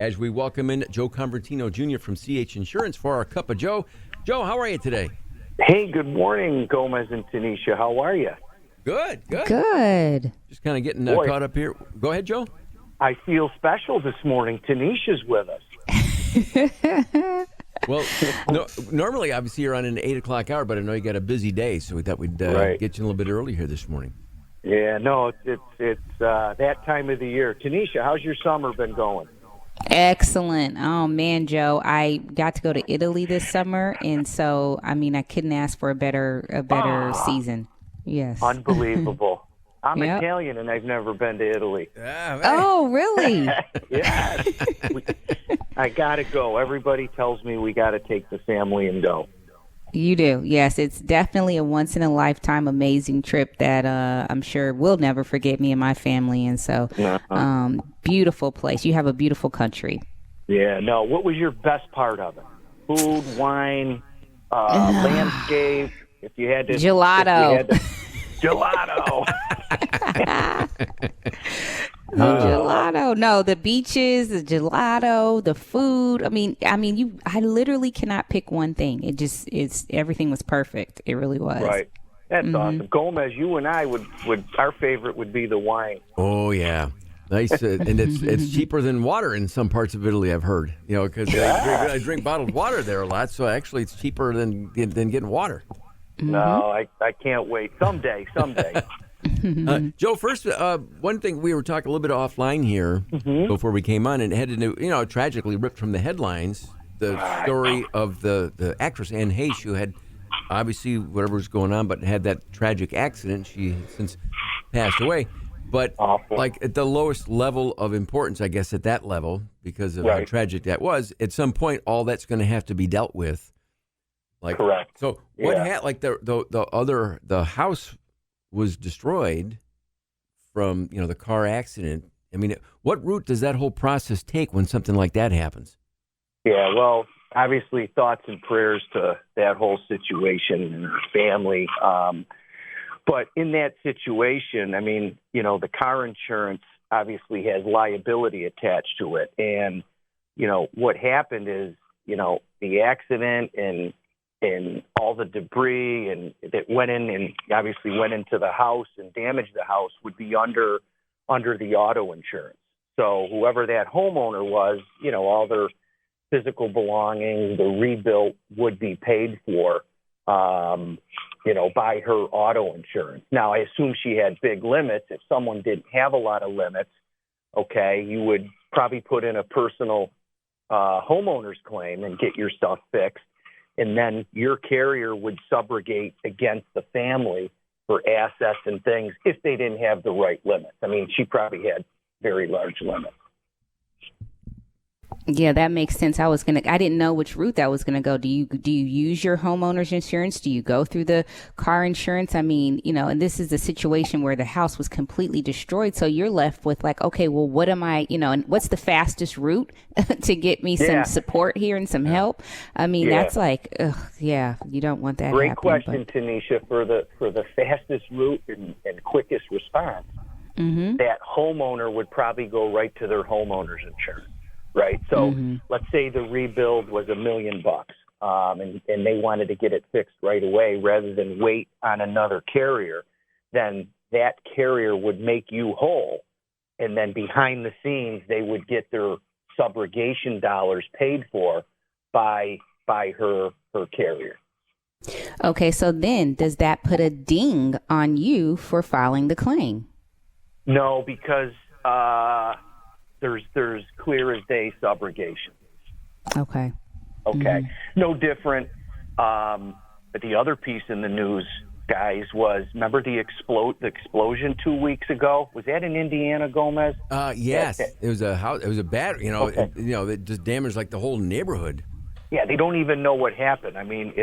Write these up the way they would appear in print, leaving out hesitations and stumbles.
as we welcome in Joe Convertino Jr. from CH Insurance for our Cup of Joe. Joe, how are you today? Hey, good morning, Gomez and Tanisha. How are you? Good. Good. Just kind of getting Boy. caught up here. Go ahead, Joe. I feel special this morning. Tanisha's with us. Well, normally, obviously, you're on an 8 o'clock hour, but I know you got a busy day, so we thought we'd Right. get you a little bit early here this morning. Yeah, no, it's that time of the year. Tanisha, how's your summer been going? Excellent. Oh, man, Joe, I got to go to Italy this summer. And so, I mean, I couldn't ask for a better season. Yes. Unbelievable. I'm Yep. Italian, and I've never been to Italy. Oh, really? Yeah, I got to go. Everybody tells me we got to take the family and go. You do. Yes. It's definitely a once in a lifetime amazing trip that I'm sure will never forget me and my family. And so, beautiful place. You have a beautiful country. Yeah, no. What was your best part of it? Food, wine, landscape. If you had to, Gelato. Gelato. Gelato. No, the beaches, the gelato, the food. I mean, I literally cannot pick one thing. Everything was perfect. It really was. Right. That's awesome. Gomez, you and I would our favorite would be the wine. Oh, yeah. Nice. And it's cheaper than water in some parts of Italy, I've heard. You know, because I drink bottled water there a lot, so actually it's cheaper than getting water. No, I can't wait. Someday. Joe, first, one thing we were talking a little bit offline here before we came on, and it had to do, tragically ripped from the headlines, the story of the actress Anne Heche, who had obviously whatever was going on, but had that tragic accident. She since passed away. But Awful. like at the lowest level of importance, I guess at that level, because of how tragic that was, at some point, all that's going to have to be dealt with. Like, Correct. So what like the house was destroyed from, the car accident. I mean, what route does that whole process take when something like that happens? Yeah, well, obviously thoughts and prayers to that whole situation and her family. But in that situation, I mean, the car insurance obviously has liability attached to it. And, what happened is, the accident and all the debris and that went in and obviously went into the house and damaged the house would be under the auto insurance. So whoever that homeowner was, all their physical belongings, the rebuilt would be paid for, by her auto insurance. Now, I assume she had big limits. If someone didn't have a lot of limits, okay, you would probably put in a personal homeowner's claim and get your stuff fixed. And then your carrier would subrogate against the family for assets and things if they didn't have the right limits. I mean, she probably had very large limits. Yeah, that makes sense. I didn't know which route that was gonna go. Do you use your homeowner's insurance? Do you go through the car insurance? I mean, and this is a situation where the house was completely destroyed. So you're left with like, okay, well, what am I, and what's the fastest route to get me some support here and some help? I mean, that's like, you don't want that. Great question, Tanisha, for the fastest route and quickest response. That homeowner would probably go right to their homeowner's insurance. Right. So let's say the rebuild was $1 million, and they wanted to get it fixed right away rather than wait on another carrier. Then that carrier would make you whole. And then behind the scenes, they would get their subrogation dollars paid for by her carrier. Okay. So then does that put a ding on you for filing the claim? No, because there's clear as day subrogation. Okay. No different. But the other piece in the news, guys, was remember the explosion 2 weeks ago? Was that in Indiana, Gomez? Yes. It was a house. It was a battery. It just damaged like the whole neighborhood. Yeah, they don't even know what happened. I mean,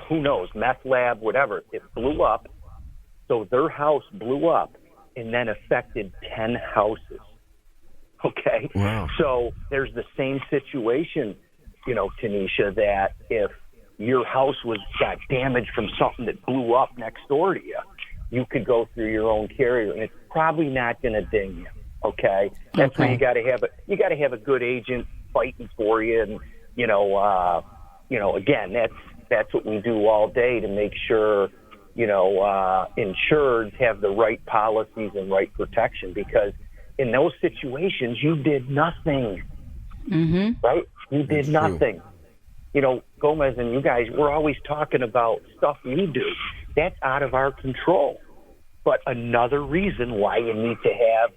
who knows? Meth lab, whatever. It blew up. So their house blew up and then affected 10 houses. Okay. Wow. So there's the same situation, Tanisha, that if your house got damaged from something that blew up next door to you, you could go through your own carrier, and it's probably not going to ding you. Okay, that's when Okay. you got to have a good agent fighting for you, and again, that's what we do all day to make sure insureds have the right policies and right protection, because in those situations you did nothing, right? You did That's true. nothing. Gomez and you guys, we're always talking about stuff we do that's out of our control. But another reason why you need to have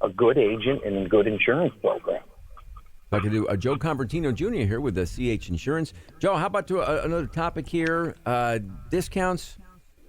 a good agent and a good insurance program. Talking to Joe Convertino Jr. here with the CH Insurance. Joe, how about another topic here? Discounts,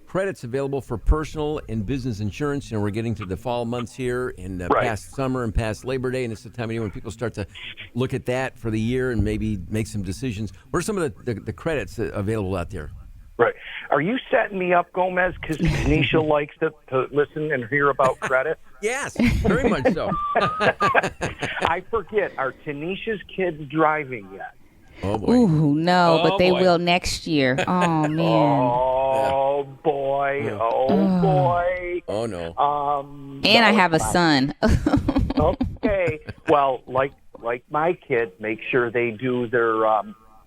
credits available for personal and business insurance. We're getting to the fall months here, and Right. past summer and past Labor Day, and it's the time of year when people start to look at that for the year and maybe make some decisions. What are some of the credits available out there? Right. Are you setting me up, Gomez, because Tanisha likes to listen and hear about credit? Yes, very much so. I forget, are Tanisha's kids driving yet? Oh, boy. Ooh, no, Oh, but they boy. will next year. Oh man. Oh, boy. Oh, boy. Oh, no. And I have a son. Okay. Well, like my kids, make sure they do their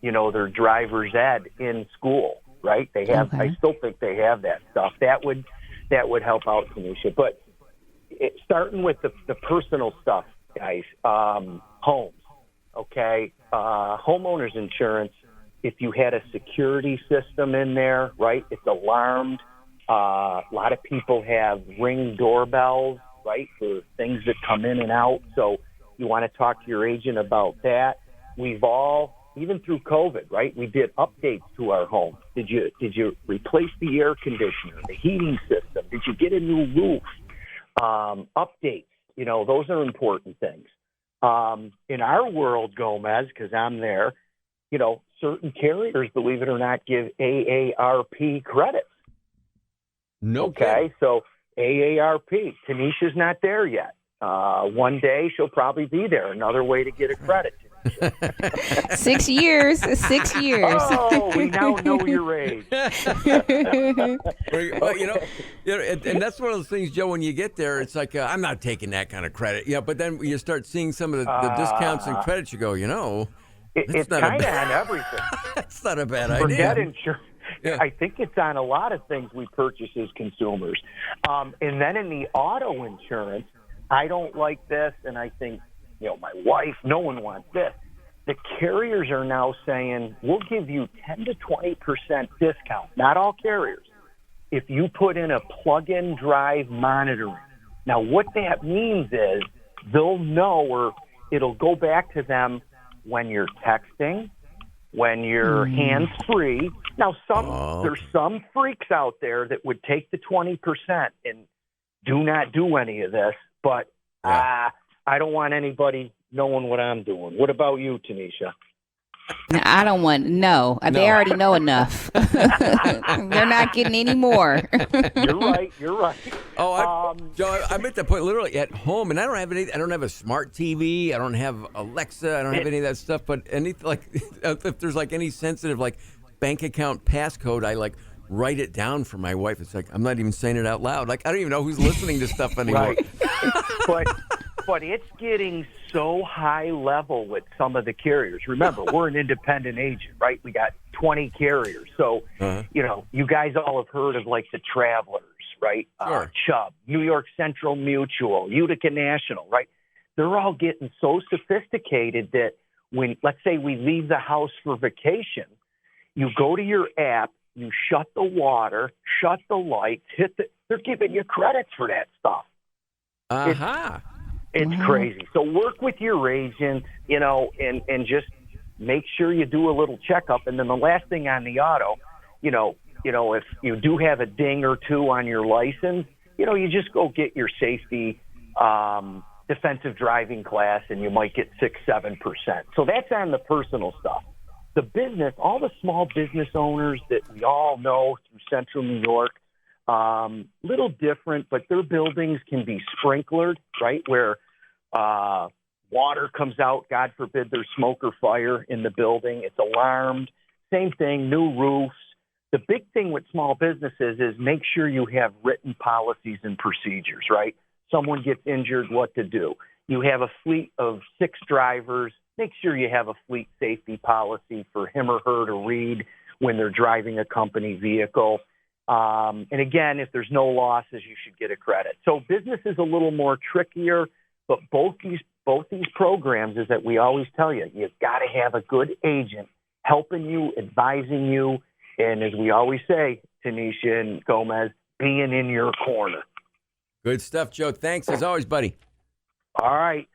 their driver's ed in school, right? They have. Okay. I still think they have that stuff. That would help out, Tanisha. But starting with the personal stuff, guys. Homes, okay. Homeowners insurance. If you had a security system in there, right? It's alarmed. A lot of people have Ring doorbells, right, for things that come in and out. So you want to talk to your agent about that. We've all, even through COVID, right, we did updates to our home. Did you replace the air conditioner, the heating system? Did you get a new roof? Updates, those are important things. In our world, Gomez, because I'm there, certain carriers, believe it or not, give AARP credits. No Okay, so AARP, Tanisha's not there yet. One day she'll probably be there. Another way to get a credit. 6 years. 6 years. Oh, we now know your age. Well, and that's one of those things, Joe, when you get there, it's like, I'm not taking that kind of credit. Yeah, but then when you start seeing some of the discounts and credits, you go, It's not a kind of bad- on everything. that's not a bad Forget idea. insurance. Yeah. I think it's on a lot of things we purchase as consumers. And then in the auto insurance, I don't like this, and I think, my wife, no one wants this. The carriers are now saying, we'll give you 10 to 20% discount, not all carriers, if you put in a plug-in drive monitoring. Now, what that means is they'll know, or it'll go back to them when you're texting, when you're hands-free. Now, there's some freaks out there that would take the 20% and do not do any of this, but I don't want anybody knowing what I'm doing. What about you, Tanisha? I don't want no. They already know enough. They're not getting any more. You're right. Oh, Joe, I'm at that point literally at home, and I don't have a smart TV. I don't have Alexa. I don't have any of that stuff. But if there's like any sensitive like bank account passcode, I write it down for my wife. It's like I'm not even saying it out loud. Like I don't even know who's listening to stuff anymore. Right. But it's getting so high level with some of the carriers. Remember, we're an independent agent, right? We got 20 carriers. So, you guys all have heard of the Travelers, right? Sure. Chubb, New York Central Mutual, Utica National, right? They're all getting so sophisticated that when, let's say we leave the house for vacation, you go to your app, you shut the water, shut the lights, they're giving you credits for that stuff. It's crazy. So work with your agent, and just make sure you do a little checkup. And then the last thing on the auto, if you do have a ding or two on your license, you just go get your safety defensive driving class, and you might get 6-7%. So that's on the personal stuff. The business, all the small business owners that we all know through Central New York, little different, but their buildings can be sprinklered, right? Where water comes out, God forbid there's smoke or fire in the building. It's alarmed. Same thing, new roofs. The big thing with small businesses is make sure you have written policies and procedures, right? someone gets injured, what to do. You have a fleet of 6 drivers. Make sure you have a fleet safety policy for him or her to read when they're driving a company vehicle. And again, if there's no losses, you should get a credit. So business is a little more trickier, but both these programs is that we always tell you, you've got to have a good agent helping you, advising you, and as we always say, Tanisha and Gomez, being in your corner. Good stuff, Joe. Thanks as always, buddy. All right.